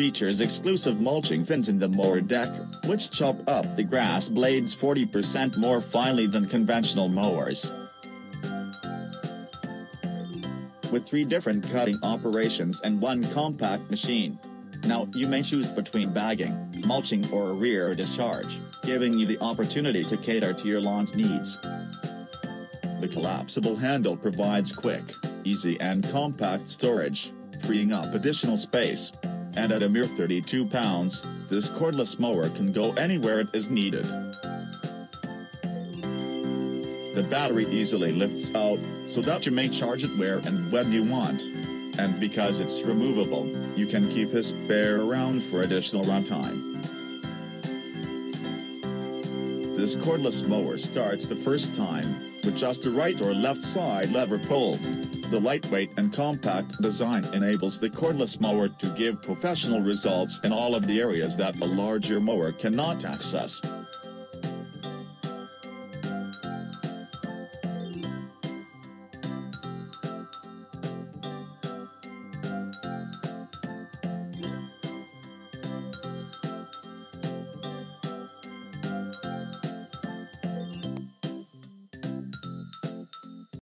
features exclusive mulching fins in the mower deck, which chop up the grass blades 40% more finely than conventional mowers. With 3 different cutting operations and 1 compact machine. Now you may choose between bagging, mulching or rear discharge, giving you the opportunity to cater to your lawn's needs. The collapsible handle provides quick, easy and compact storage, freeing up additional space. And at a mere 32 pounds, this cordless mower can go anywhere it is needed. The battery easily lifts out, so that you may charge it where and when you want. And because it's removable, you can keep a spare around for additional runtime. This cordless mower starts the first time with just a right or left side lever pull. The lightweight and compact design enables the cordless mower to give professional results in all of the areas that a larger mower cannot access.